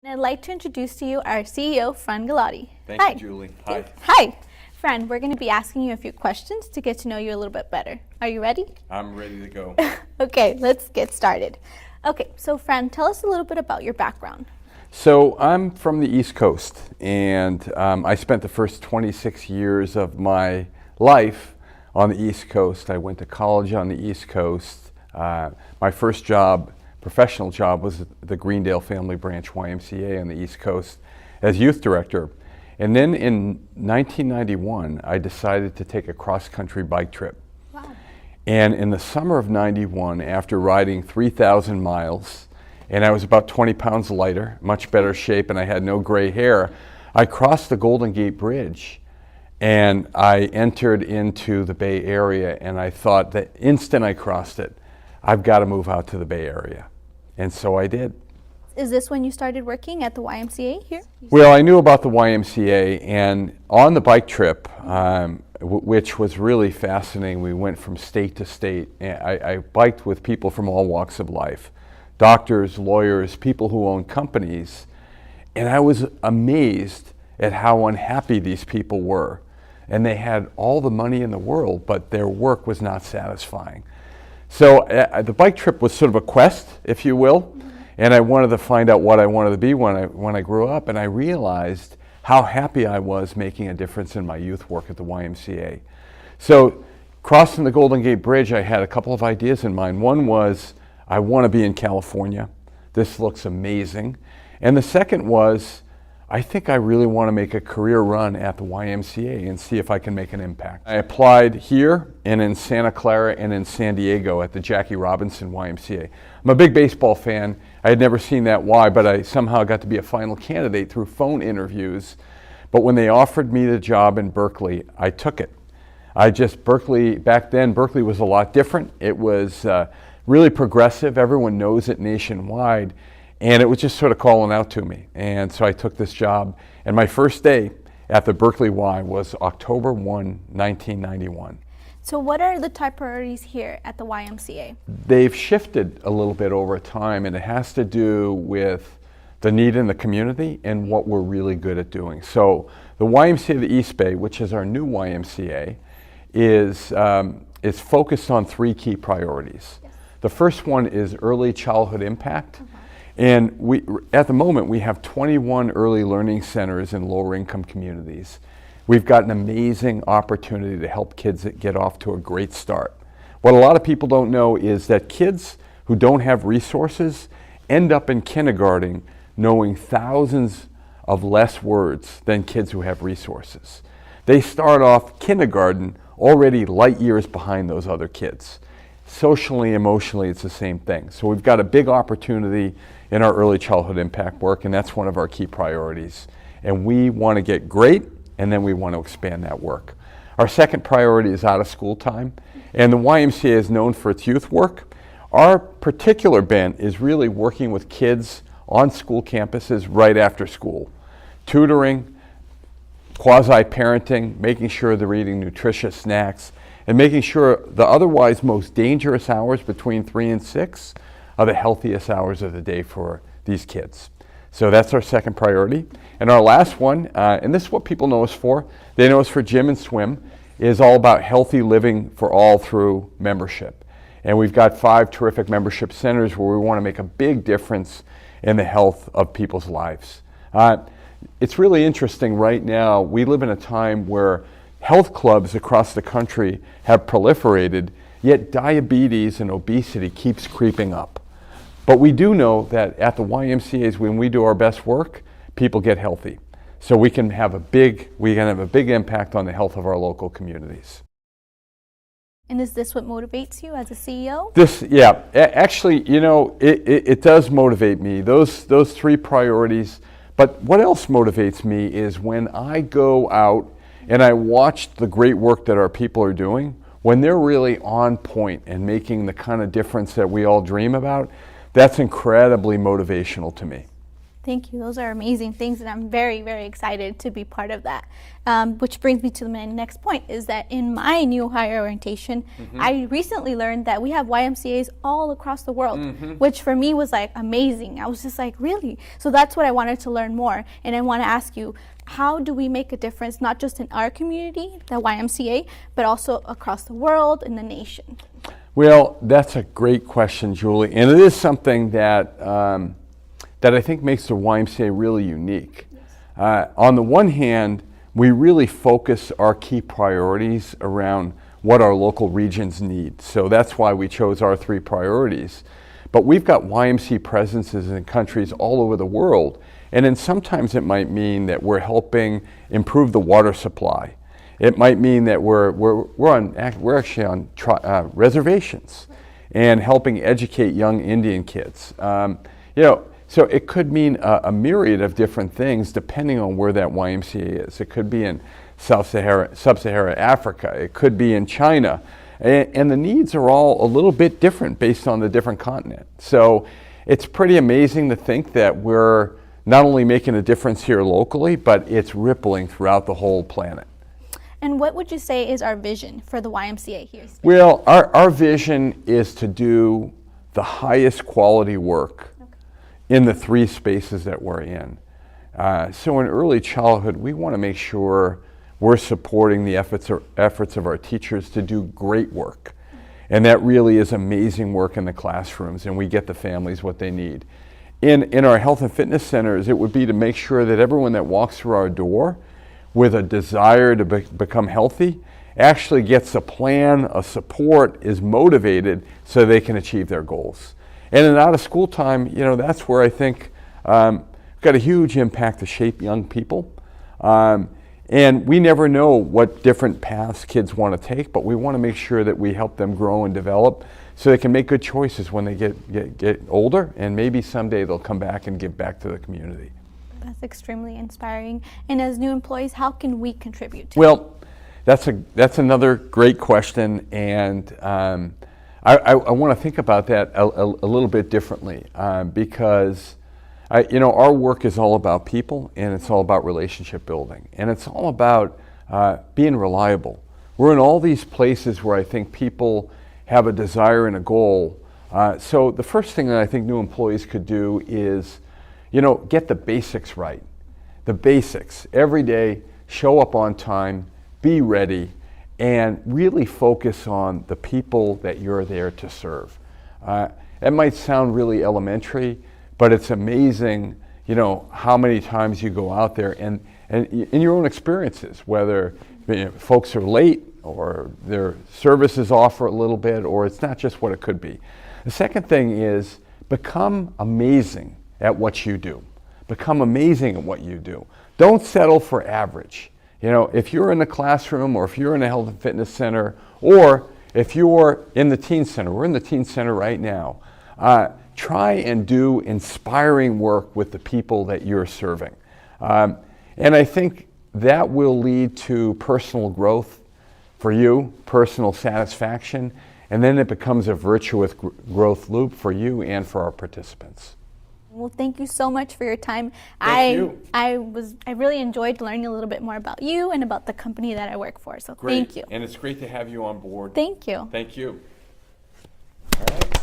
And I'd like to introduce to you our CEO, Felon Gallati. Thank you, Julie. Hi. Hi. Felon, we're going to be asking you a few questions to get to know you a little bit better. Are you ready? I'm ready to go. Okay, let's get started. Okay, so Felon, tell us a little bit about your background. So I'm from the East Coast, and I spent the first 26 years of my life on the East Coast. I went to college on the East Coast. My first job, professional job, was the Greendale Family Branch YMCA on the East Coast as youth director. And then in 1991, I decided to take a cross-country bike trip. Wow. And in the summer of 91, after riding 3,000 miles, and I was about 20 pounds lighter, much better shape, and I had no gray hair, I crossed the Golden Gate Bridge and I entered into the Bay Area, and I thought the instant I crossed it, I've got to move out to the Bay Area. And so I did. Is this when you started working at the YMCA here? Well, I knew about the YMCA, and on the bike trip, which was really fascinating, we went from state to state. I biked with people from all walks of life. Doctors, lawyers, people who own companies, and I was amazed at how unhappy these people were. And they had all the money in the world, but their work was not satisfying. So the bike trip was sort of a quest, if you will, and I wanted to find out what I wanted to be when I grew up, and I realized how happy I was making a difference in my youth work at the YMCA. So crossing the Golden Gate Bridge, I had a couple of ideas in mind. One was, I want to be in California. This looks amazing. And the second was, I think I really want to make a career run at the YMCA and see if I can make an impact. I applied here and in Santa Clara and in San Diego at the Jackie Robinson YMCA. I'm a big baseball fan. I had never seen that Y, but I somehow got to be a final candidate through phone interviews. But when they offered me the job in Berkeley, I took it. Berkeley, back then, Berkeley was a lot different. It was really progressive. Everyone knows it nationwide. And it was just sort of calling out to me. And so I took this job. And my first day at the Berkeley Y was October 1, 1991. So what are the top priorities here at the YMCA? They've shifted a little bit over time, and it has to do with the need in the community and what we're really good at doing. So the YMCA of the East Bay, which is our new YMCA, is focused on three key priorities. Yes. The first one is early childhood impact. And at the moment, we have 21 early learning centers in lower income communities. We've got an amazing opportunity to help kids get off to a great start. What a lot of people don't know is that kids who don't have resources end up in kindergarten knowing thousands of less words than kids who have resources. They start off kindergarten already light years behind those other kids. Socially, emotionally, it's the same thing. So we've got a big opportunity in our early childhood impact work, and that's one of our key priorities. And we want to get great, and then we want to expand that work. Our second priority is out of school time, and the YMCA is known for its youth work. Our particular bent is really working with kids on school campuses right after school, tutoring, quasi-parenting, making sure they're eating nutritious snacks, and making sure the otherwise most dangerous hours between 3 and 6 are the healthiest hours of the day for these kids. So that's our second priority. And our last one, and this is what people know us for, they know us for gym and swim, is all about healthy living for all through membership. And we've got 5 terrific membership centers where we want to make a big difference in the health of people's lives. It's really interesting right now, we live in a time where health clubs across the country have proliferated, yet diabetes and obesity keeps creeping up. But we do know that at the YMCAs, when we do our best work, people get healthy. So we can have a big impact on the health of our local communities. And is this what motivates you as a CEO? Actually, you know, it does motivate me, those 3 priorities. But what else motivates me is when I go out and I watch the great work that our people are doing, when they're really on point and making the kind of difference that we all dream about, that's incredibly motivational to me. Thank you. Those are amazing things, and I'm very, very excited to be part of that. Which brings me to my next point, is that in my new hire orientation, I recently learned that we have YMCAs all across the world, which for me was like amazing. I was just like, really? So that's what I wanted to learn more. And I want to ask you, how do we make a difference, not just in our community, the YMCA, but also across the world and the nation? Well, that's a great question, Julie. And it is something that that I think makes the YMCA really unique. On the one hand, we really focus our key priorities around what our local regions need. So that's why we chose our 3 priorities. But we've got YMCA presences in countries all over the world. And then sometimes it might mean that we're helping improve the water supply. It might mean that we're actually on reservations and helping educate young Indian kids. So it could mean a myriad of different things depending on where that YMCA is. It could be in Sub-Saharan Africa. It could be in China. And the needs are all a little bit different based on the different continent. So it's pretty amazing to think that we're not only making a difference here locally, but it's rippling throughout the whole planet. And what would you say is our vision for the YMCA here? Well, our vision is to do the highest quality work in the 3 spaces that we're in. So in early childhood, we want to make sure we're supporting the efforts of our teachers to do great work. And that really is amazing work in the classrooms, and we get the families what they need. In our health and fitness centers, it would be to make sure that everyone that walks through our door with a desire to become healthy actually gets a plan, a support, is motivated so they can achieve their goals. And in out of school time, that's where I think we've got a huge impact to shape young people. And we never know what different paths kids want to take, but we want to make sure that we help them grow and develop so they can make good choices when they get older, and maybe someday they'll come back and give back to the community. That's extremely inspiring. And as new employees, how can we contribute? Well, that's another great question, and I want to think about that a little bit differently because our work is all about people, and it's all about relationship building, and it's all about being reliable. We're in all these places where I think people have a desire and a goal. So the first thing that I think new employees could do is, get the basics right. The basics. Every day, show up on time, be ready, and really focus on the people that you're there to serve. It might sound really elementary, but it's amazing, how many times you go out there and in your own experiences, whether folks are late or their services offer a little bit, or it's not just what it could be. The second thing is become amazing at what you do. Become amazing at what you do. Don't settle for average. If you're in the classroom, or if you're in a health and fitness center, or if you're in the teen center, we're in the teen center right now, try and do inspiring work with the people that you're serving. And I think that will lead to personal growth for you, personal satisfaction, and then it becomes a virtuous growth loop for you and for our participants. Well, thank you so much for your time. Thank you. I really enjoyed learning a little bit more about you and about the company that I work for. So Great. Thank you. And it's great to have you on board. Thank you. Thank you. All right.